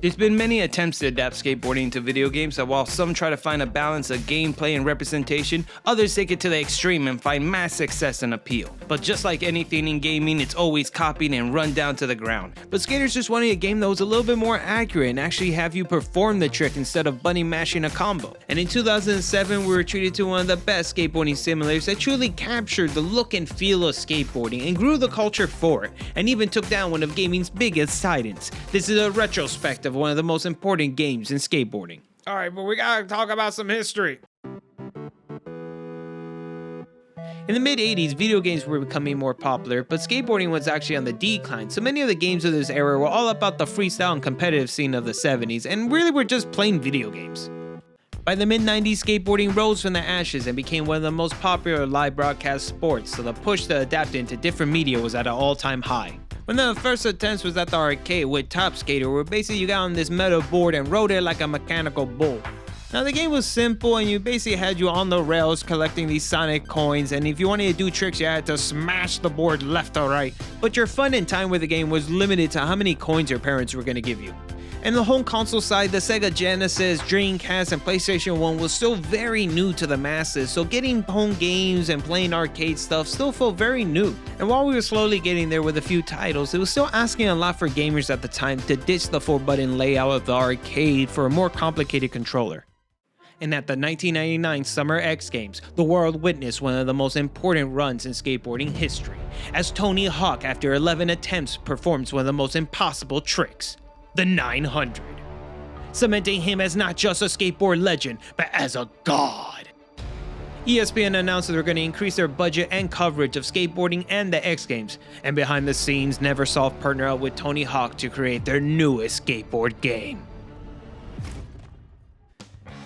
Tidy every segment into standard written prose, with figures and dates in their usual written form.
There's been many attempts to adapt skateboarding to video games, and while some try to find a balance of gameplay and representation, others take it to the extreme and find mass success and appeal. But just like anything in gaming, it's always copied and run down to the ground. But skaters just wanted a game that was a little bit more accurate and actually have you perform the trick instead of button mashing a combo. And in 2007, we were treated to one of the best skateboarding simulators that truly captured the look and feel of skateboarding and grew the culture for it, and even took down one of gaming's biggest titans. This is a retrospective of one of the most important games in skateboarding. Alright, but we gotta talk about some history. In the mid-80s, video games were becoming more popular, but skateboarding was actually on the decline, so many of the games of this era were all about the freestyle and competitive scene of the 70s, and really were just plain video games. By the mid-90s, skateboarding rose from the ashes and became one of the most popular live broadcast sports, so the push to adapt it into different media was at an all-time high. One of the first attempts was at the arcade with Top Skater, where basically you got on this metal board and rode it like a mechanical bull. Now the game was simple and you basically had you on the rails collecting these Sonic coins, and if you wanted to do tricks you had to smash the board left or right, but your fun and time with the game was limited to how many coins your parents were going to give you. And the home console side, the Sega Genesis, Dreamcast, and PlayStation 1 was still very new to the masses, so getting home games and playing arcade stuff still felt very new. And while we were slowly getting there with a few titles, it was still asking a lot for gamers at the time to ditch the 4-button layout of the arcade for a more complicated controller. And at the 1999 Summer X Games, the world witnessed one of the most important runs in skateboarding history, as Tony Hawk, after 11 attempts, performs one of the most impossible tricks, the 900, cementing him as not just a skateboard legend, but as a god. ESPN announced that they're going to increase their budget and coverage of skateboarding and the X Games, and behind the scenes, Neversoft partnered up with Tony Hawk to create their newest skateboard game.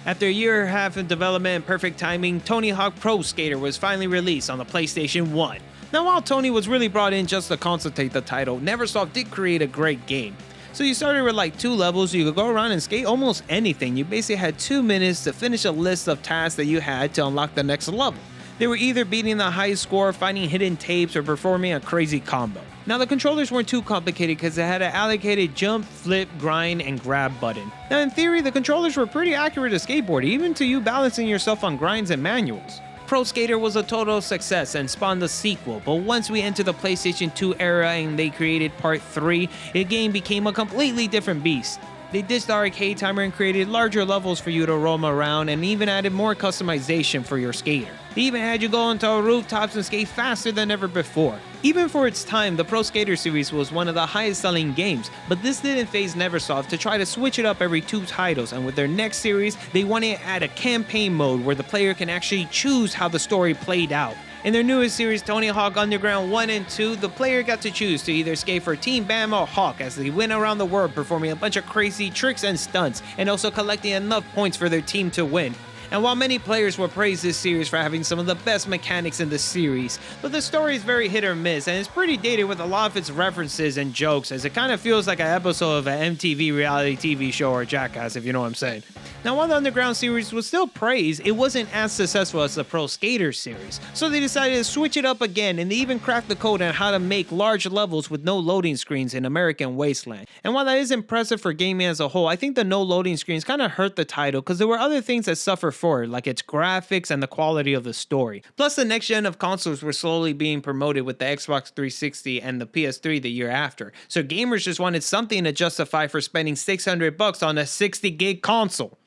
After a year and a half in development and perfect timing, Tony Hawk Pro Skater was finally released on the PlayStation 1. Now while Tony was really brought in just to consultate the title, Neversoft did create a great game. So you started with like 2 levels, you could go around and skate almost anything. You basically had 2 minutes to finish a list of tasks that you had to unlock the next level. They were either beating the highest score, finding hidden tapes, or performing a crazy combo. Now the controllers weren't too complicated because they had an allocated jump, flip, grind, and grab button. Now in theory, the controllers were pretty accurate to skateboard, even to you balancing yourself on grinds and manuals. Pro Skater was a total success and spawned the sequel, but once we entered the PlayStation 2 era and they created Part 3, the game became a completely different beast. They ditched the arcade timer and created larger levels for you to roam around, and even added more customization for your skater. They even had you go onto rooftops and skate faster than ever before. Even for its time, the Pro Skater series was one of the highest selling games, but this didn't faze Neversoft to try to switch it up every 2 titles, and with their next series, they wanted to add a campaign mode where the player can actually choose how the story played out. In their newest series, Tony Hawk Underground 1 and 2, the player got to choose to either skate for Team Bama or Hawk as they went around the world performing a bunch of crazy tricks and stunts, and also collecting enough points for their team to win. And while many players will praise this series for having some of the best mechanics in the series, but the story is very hit or miss, and it's pretty dated with a lot of its references and jokes, as it kind of feels like an episode of an MTV reality TV show or Jackass, if you know what I'm saying. Now while the Underground series was still praised, it wasn't as successful as the Pro Skater series, so they decided to switch it up again, and they even cracked the code on how to make large levels with no loading screens in American Wasteland. And while that is impressive for gaming as a whole, I think the no loading screens kind of hurt the title because there were other things that suffer for it, like its graphics and the quality of the story. Plus the next gen of consoles were slowly being promoted with the Xbox 360 and the PS3 the year after, so gamers just wanted something to justify for spending $600 on a 60 gig console.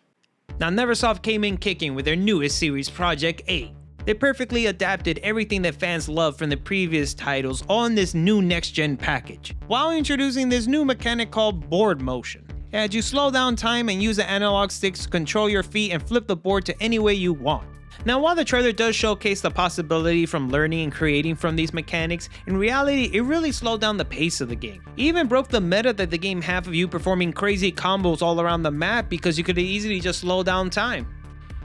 Now Neversoft came in kicking with their newest series, Project 8. They perfectly adapted everything that fans loved from the previous titles on this new next-gen package, while introducing this new mechanic called board motion. It had you slow down time and use the analog sticks to control your feet and flip the board to any way you want. Now while the trailer does showcase the possibility from learning and creating from these mechanics, in reality it really slowed down the pace of the game. It even broke the meta that the game had of you performing crazy combos all around the map because you could easily just slow down time.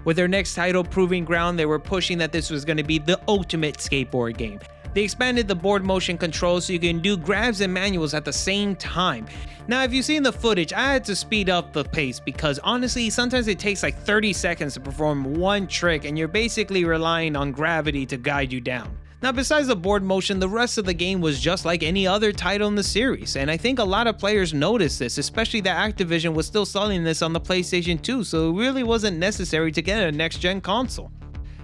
With their next title, Proving Ground, they were pushing that this was going to be the ultimate skateboard game. They expanded the board motion control so you can do grabs and manuals at the same time. Now if you've seen the footage, I had to speed up the pace because honestly sometimes it takes like 30 seconds to perform one trick and you're basically relying on gravity to guide you down. Now besides the board motion, the rest of the game was just like any other title in the series, and I think a lot of players noticed this, especially that Activision was still selling this on the PlayStation 2, so it really wasn't necessary to get a next-gen console.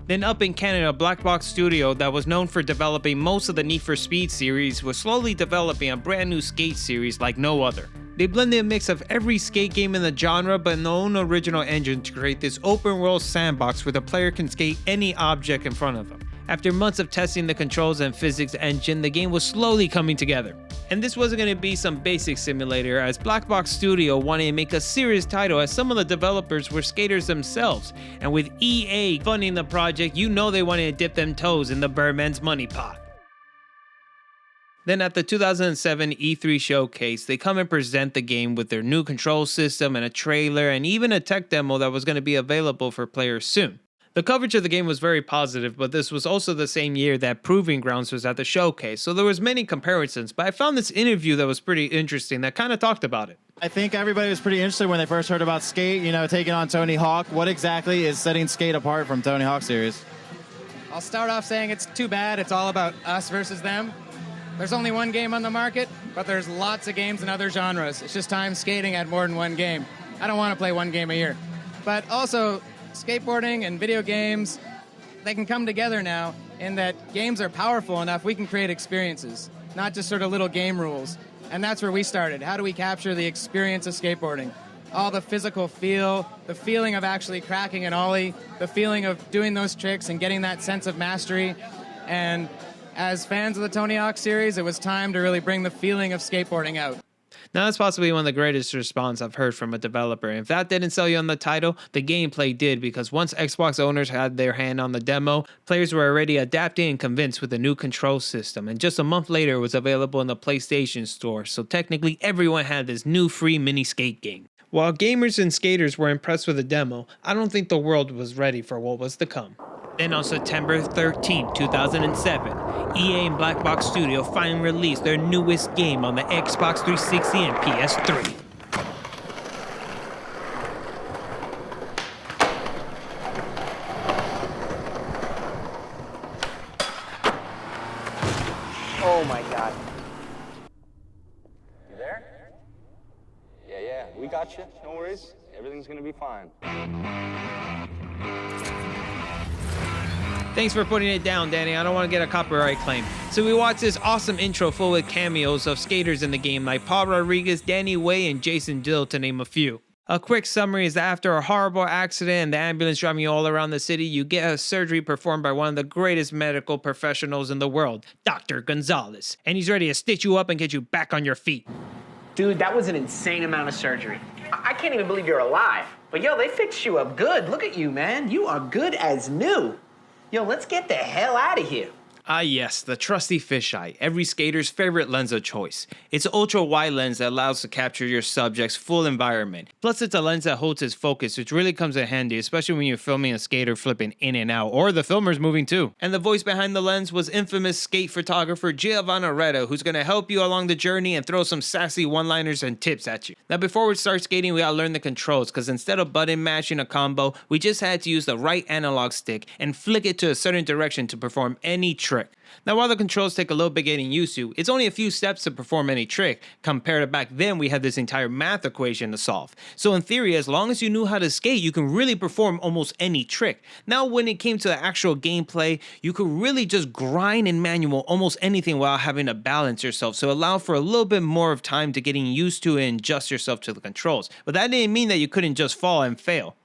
Then up in Canada, Black Box Studio, that was known for developing most of the Need for Speed series, was slowly developing a brand new skate series like no other. They blended a mix of every skate game in the genre but in their own original engine to create this open world sandbox where the player can skate any object in front of them. After months of testing the controls and physics engine, the game was slowly coming together. And this wasn't going to be some basic simulator, as Black Box Studio wanted to make a serious title, as some of the developers were skaters themselves, and with EA funding the project, you know they wanted to dip them toes in the Birdman's money pot. Then at the 2007 E3 showcase, they come and present the game with their new control system and a trailer and even a tech demo that was going to be available for players soon. The coverage of the game was very positive, but this was also the same year that Proving Grounds was at the showcase, so there was many comparisons, but I found this interview that was pretty interesting that kind of talked about it. I think everybody was pretty interested when they first heard about Skate, taking on Tony Hawk. What exactly is setting Skate apart from Tony Hawk series? I'll start off saying it's too bad it's all about us versus them. There's only one game on the market, but there's lots of games in other genres. It's just time skating had more than one game. I don't want to play one game a year. But also, skateboarding and video games, they can come together now in that games are powerful enough we can create experiences, not just sort of little game rules. And that's where we started. How do we capture the experience of skateboarding? All the physical feel, the feeling of actually cracking an ollie, the feeling of doing those tricks and getting that sense of mastery. And as fans of the Tony Hawk series, it was time to really bring the feeling of skateboarding out. Now that's possibly one of the greatest response I've heard from a developer. If that didn't sell you on the title, the gameplay did, because once Xbox owners had their hand on the demo, players were already adapting and convinced with the new control system, and just a month later it was available in the PlayStation Store, so technically everyone had this new free mini skate game. While gamers and skaters were impressed with the demo, I don't think the world was ready for what was to come. Then on September 13, 2007, EA and Black Box Studio finally released their newest game on the Xbox 360 and PS3. Oh my God. You there? Yeah, we got you. No worries. Everything's gonna be fine. Thanks for putting it down, Danny. I don't want to get a copyright claim. So we watched this awesome intro full with cameos of skaters in the game like Paul Rodriguez, Danny Way, and Jason Dill, to name a few. A quick summary is that after a horrible accident and the ambulance driving you all around the city, you get a surgery performed by one of the greatest medical professionals in the world, Dr. Gonzalez. And he's ready to stitch you up and get you back on your feet. Dude, that was an insane amount of surgery. I can't even believe you're alive. But yo, they fixed you up good. Look at you, man. You are good as new. Yo, let's get the hell out of here. Ah yes, the trusty fisheye, every skater's favorite lens of choice. It's an ultra-wide lens that allows to capture your subject's full environment. Plus it's a lens that holds its focus, which really comes in handy, especially when you're filming a skater flipping in and out, or the filmer's moving too. And the voice behind the lens was infamous skate photographer Giovanna Retta, who's going to help you along the journey and throw some sassy one-liners and tips at you. Now before we start skating, we gotta learn the controls, because instead of button mashing a combo, we just had to use the right analog stick and flick it to a certain direction to perform any trick. Now while the controls take a little bit getting used to, it's only a few steps to perform any trick, compared to back then we had this entire math equation to solve. So in theory, as long as you knew how to skate, you can really perform almost any trick. Now when it came to the actual gameplay, you could really just grind and manual almost anything while having to balance yourself, so allow for a little bit more of time to getting used to and adjust yourself to the controls. But that didn't mean that you couldn't just fall and fail.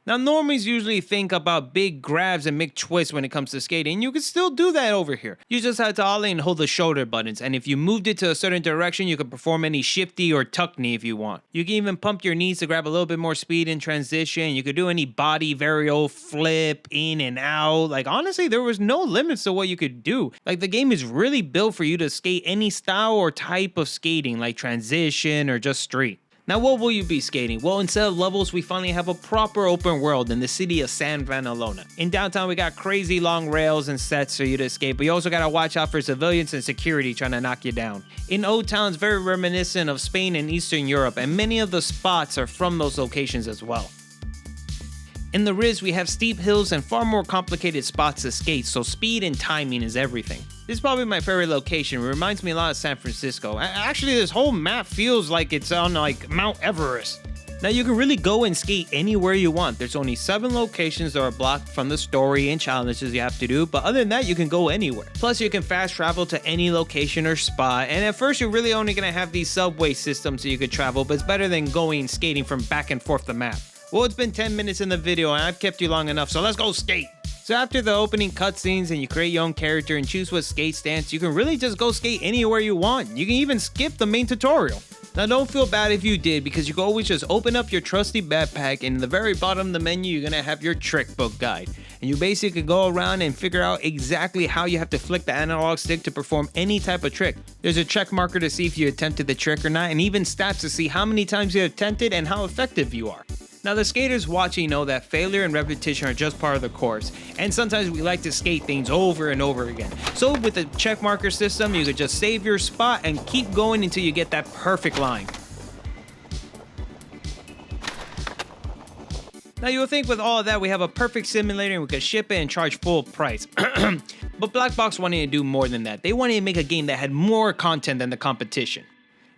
Now normies usually think about big grabs and big twists when it comes to skating. You can still do that over here. You just had to ollie and hold the shoulder buttons, and if you moved it to a certain direction, you could perform any shifty or tuck knee if you want. You can even pump your knees to grab a little bit more speed in transition. You could do any body vario, flip, in and out. Like honestly, there was no limits to what you could do. Like the game is really built for you to skate any style or type of skating, like transition or just street. Now what will you be skating? Well, instead of levels, we finally have a proper open world in the city of San Vanalona. In downtown, we got crazy long rails and sets for you to escape, but you also gotta watch out for civilians and security trying to knock you down. In Old Town, it's very reminiscent of Spain and Eastern Europe, and many of the spots are from those locations as well. In the Riz, we have steep hills and far more complicated spots to skate, so speed and timing is everything. This is probably my favorite location. It reminds me a lot of San Francisco. Actually, this whole map feels like it's on like Mount Everest. Now you can really go and skate anywhere you want. There's only 7 locations that are blocked from the story and challenges you have to do, but other than that you can go anywhere. Plus you can fast travel to any location or spot, and at first you're really only going to have these subway systems so you could travel, but it's better than going skating from back and forth the map. Well, it's been 10 minutes in the video and I've kept you long enough, so let's go skate! So after the opening cutscenes and you create your own character and choose what skate stance, you can really just go skate anywhere you want. You can even skip the main tutorial. Now don't feel bad if you did, because you can always just open up your trusty backpack, and in the very bottom of the menu you're gonna have your trick book guide. And you basically go around and figure out exactly how you have to flick the analog stick to perform any type of trick. There's a check marker to see if you attempted the trick or not, and even stats to see how many times you attempted and how effective you are. Now the skaters watching know that failure and repetition are just part of the course, and sometimes we like to skate things over and over again. So with the check marker system, you could just save your spot and keep going until you get that perfect line. Now you'll think with all of that we have a perfect simulator and we could ship it and charge full price. But Black Box wanted to do more than that. They wanted to make a game that had more content than the competition.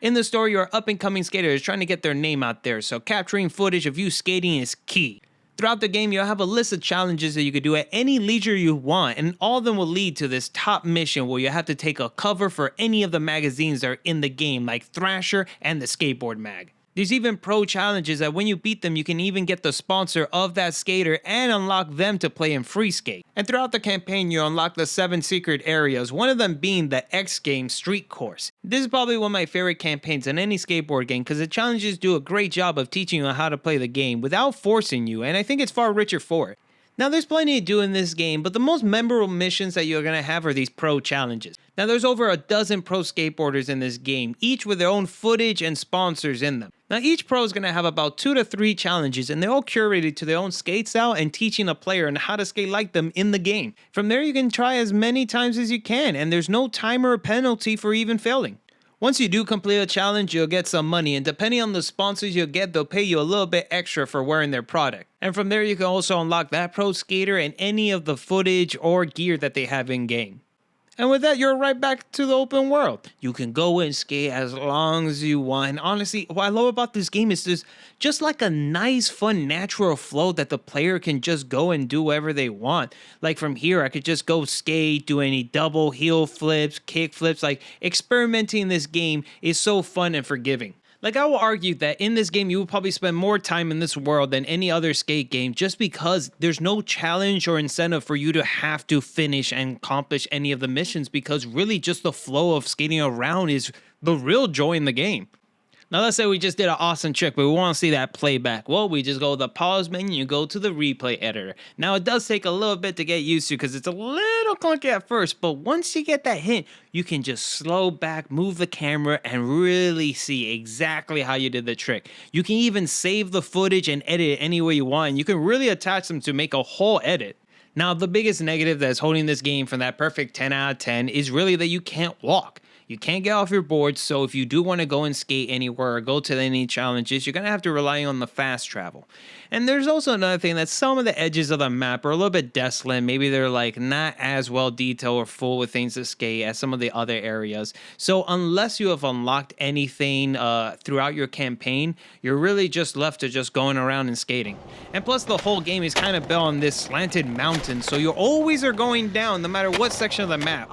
In the story, your up-and-coming skater is trying to get their name out there, so capturing footage of you skating is key. Throughout the game, you'll have a list of challenges that you could do at any leisure you want, and all of them will lead to this top mission where you have to take a cover for any of the magazines that are in the game, like Thrasher and the Skateboard mag. There's even pro challenges that when you beat them, you can even get the sponsor of that skater and unlock them to play in free skate. And throughout the campaign, you unlock the 7 secret areas, one of them being the X Games Street Course. This is probably one of my favorite campaigns in any skateboard game because the challenges do a great job of teaching you how to play the game without forcing you, and I think it's far richer for it. Now there's plenty to do in this game, but the most memorable missions that you're going to have are these pro challenges. Now there's over a dozen pro skateboarders in this game, each with their own footage and sponsors in them. Now each pro is going to have about 2 to 3 challenges, and they're all curated to their own skate style and teaching a player on how to skate like them in the game. From there you can try as many times as you can, and there's no timer or penalty for even failing. Once you do complete a challenge, you'll get some money, and depending on the sponsors you'll get, they'll pay you a little bit extra for wearing their product. And from there you can also unlock that pro skater and any of the footage or gear that they have in game. And with that, you're right back to the open world. You can go and skate as long as you want. And honestly, what I love about this game is there's just like a nice, fun, natural flow that the player can just go and do whatever they want. Like from here, I could just go skate, do any double heel flips, kick flips. Like experimenting in this game is so fun and forgiving. Like I will argue that in this game, you will probably spend more time in this world than any other skate game just because there's no challenge or incentive for you to have to finish and accomplish any of the missions, because really just the flow of skating around is the real joy in the game. Now let's say we just did an awesome trick, but we want to see that playback. Well, we just go to the pause menu, go to the replay editor. Now it does take a little bit to get used to because it's a little clunky at first, but once you get that hint, you can just slow back, move the camera, and really see exactly how you did the trick. You can even save the footage and edit it any way you want, and you can really attach them to make a whole edit. Now the biggest negative that's holding this game from that perfect 10 out of 10 is really that you can't walk. You can't get off your board, so if you do want to go and skate anywhere or go to any challenges, you're going to have to rely on the fast travel. And there's also another thing that some of the edges of the map are a little bit desolate. Maybe they're like not as well detailed or full with things to skate as some of the other areas. So unless you have unlocked anything throughout your campaign, you're really just left to just going around and skating. And plus the whole game is kind of built on this slanted mountain, so you always are going down no matter what section of the map.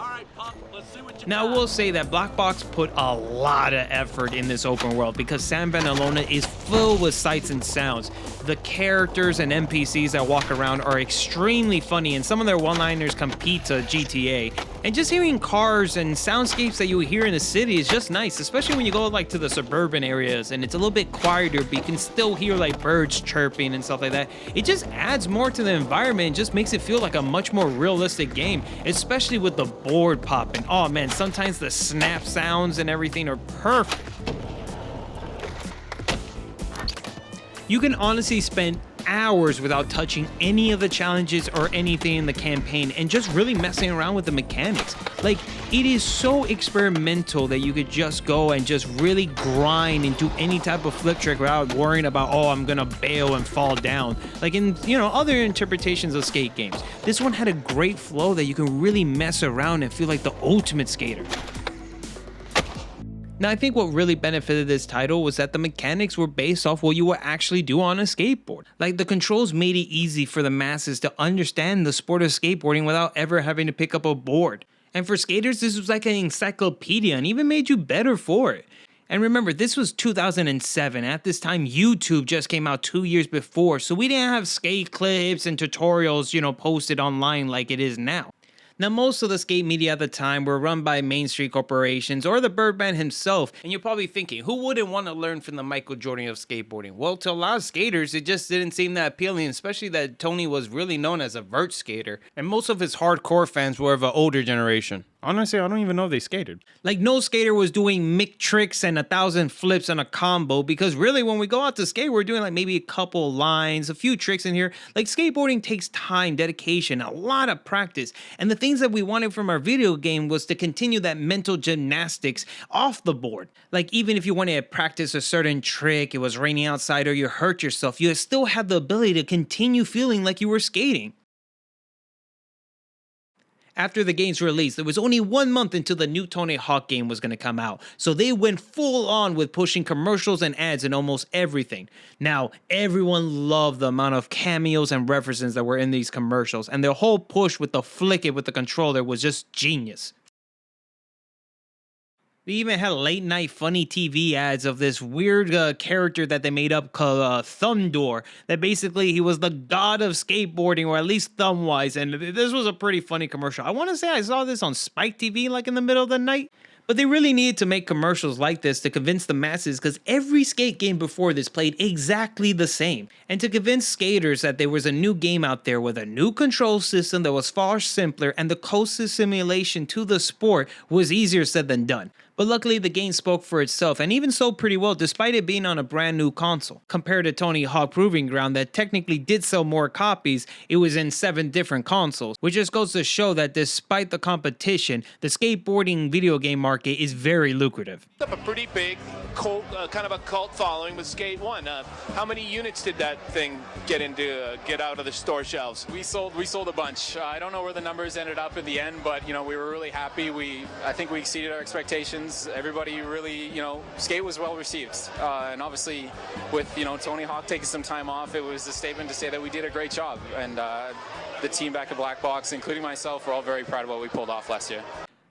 Now, I will say that Black Box put a lot of effort in this open world because San Bernalona is filled with sights and sounds. The characters and NPCs that walk around are extremely funny, and some of their one-liners compete to GTA. And just hearing cars and soundscapes that you hear in the city is just nice, especially when you go like to the suburban areas and it's a little bit quieter, but you can still hear like birds chirping and stuff like that. It just adds more to the environment and just makes it feel like a much more realistic game, especially with the board popping. Oh man, sometimes the snap sounds and everything are perfect. You can honestly spend hours without touching any of the challenges or anything in the campaign and just really messing around with the mechanics. Like, it is so experimental that you could just go and just really grind and do any type of flip trick without worrying about, oh, I'm gonna bail and fall down. Like in, other interpretations of skate games. This one had a great flow that you can really mess around and feel like the ultimate skater. Now, I think what really benefited this title was that the mechanics were based off what you would actually do on a skateboard. Like, the controls made it easy for the masses to understand the sport of skateboarding without ever having to pick up a board. And for skaters, this was like an encyclopedia and even made you better for it. And remember, this was 2007. At this time, YouTube just came out 2 years before, so we didn't have skate clips and tutorials, posted online like it is now. Now, most of the skate media at the time were run by Main Street corporations or the Birdman himself, and you're probably thinking, who wouldn't want to learn from the Michael Jordan of skateboarding? Well, to a lot of skaters, it just didn't seem that appealing, especially that Tony was really known as a vert skater, and most of his hardcore fans were of an older generation. Honestly, I don't even know if they skated. Like, no skater was doing Mick tricks and 1,000 flips on a combo, because really when we go out to skate, we're doing like maybe a couple lines, a few tricks in here. Like, skateboarding takes time, dedication, a lot of practice. And the things that we wanted from our video game was to continue that mental gymnastics off the board. Like, even if you wanted to practice a certain trick, it was raining outside or you hurt yourself, you still had the ability to continue feeling like you were skating. After the game's release, there was only 1 month until the new Tony Hawk game was going to come out, so they went full on with pushing commercials and ads in almost everything. Now, everyone loved the amount of cameos and references that were in these commercials, and their whole push with the flickit with the controller was just genius. They even had late night funny TV ads of this weird character that they made up called Thumbdoor. That basically he was the god of skateboarding, or at least thumb wise. And this was a pretty funny commercial. I want to say I saw this on Spike TV like in the middle of the night. But they really needed to make commercials like this to convince the masses, because every skate game before this played exactly the same. And to convince skaters that there was a new game out there with a new control system that was far simpler, and the closest simulation to the sport was easier said than done. But luckily the game spoke for itself, and even sold pretty well despite it being on a brand new console. Compared to Tony Hawk Proving Ground that technically did sell more copies, it was in 7 different consoles, which just goes to show that despite the competition, the skateboarding video game market is very lucrative. A pretty big cult, kind of a cult following with Skate 1. How many units did that thing get out of the store shelves? We sold a bunch. I don't know where the numbers ended up in the end, but we were really happy. I think we exceeded our expectations. Everybody really, skate was well received. And obviously with, Tony Hawk taking some time off, it was a statement to say that we did a great job. And the team back at Black Box, including myself, we're all very proud of what we pulled off last year.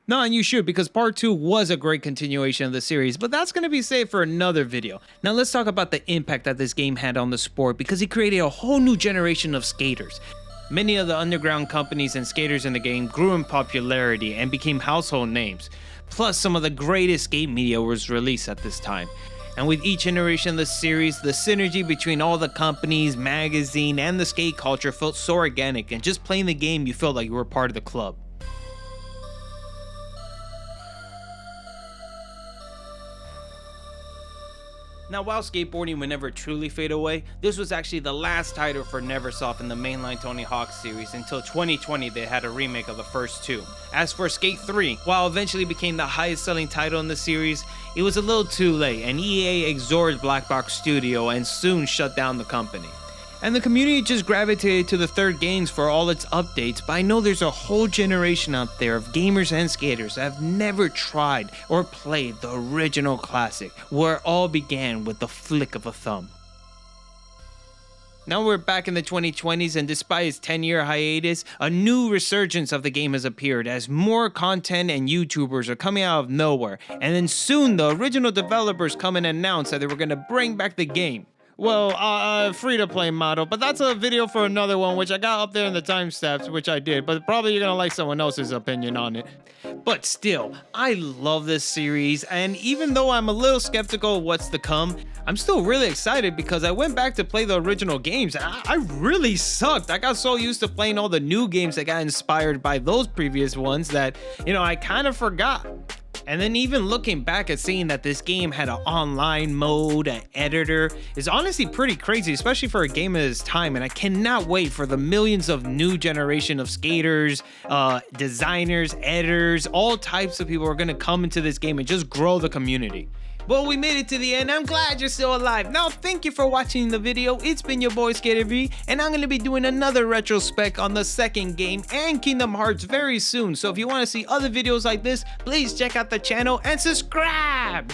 No, and you should, because part 2 was a great continuation of the series, but that's going to be saved for another video. Now let's talk about the impact that this game had on the sport, because it created a whole new generation of skaters. Many of the underground companies and skaters in the game grew in popularity and became household names. Plus, some of the greatest skate media was released at this time. And with each iteration of the series, the synergy between all the companies, magazine, and the skate culture felt so organic, and just playing the game, you felt like you were part of the club. Now, while skateboarding would never truly fade away, this was actually the last title for Neversoft in the mainline Tony Hawk series until 2020 they had a remake of the first 2. As for Skate 3, while eventually became the highest selling title in the series, it was a little too late, and EA absorbed Black Box Studio and soon shut down the company. And the community just gravitated to the third games for all its updates, but I know there's a whole generation out there of gamers and skaters that have never tried or played the original classic, where it all began with the flick of a thumb. Now we're back in the 2020s, and despite its 10-year hiatus, a new resurgence of the game has appeared as more content and YouTubers are coming out of nowhere, and then soon the original developers come and announce that they were going to bring back the game. Well, free-to-play model, but that's a video for another one, which I got up there in the timestamps, which I did, but probably you're gonna like someone else's opinion on it. But still, I love this series, and even though I'm a little skeptical of what's to come, I'm still really excited because I went back to play the original games, and I really sucked. I got so used to playing all the new games that got inspired by those previous ones that, I kind of forgot. And then even looking back at seeing that this game had an online mode, an editor, is honestly pretty crazy, especially for a game of this time. And I cannot wait for the millions of new generation of skaters, designers, editors, all types of people are gonna come into this game and just grow the community. Well, we made it to the end. I'm glad you're still alive. Now, thank you for watching the video. It's been your boy Skater V, and I'm going to be doing another retrospect on the second game and Kingdom Hearts very soon. So if you want to see other videos like this, please check out the channel and subscribe.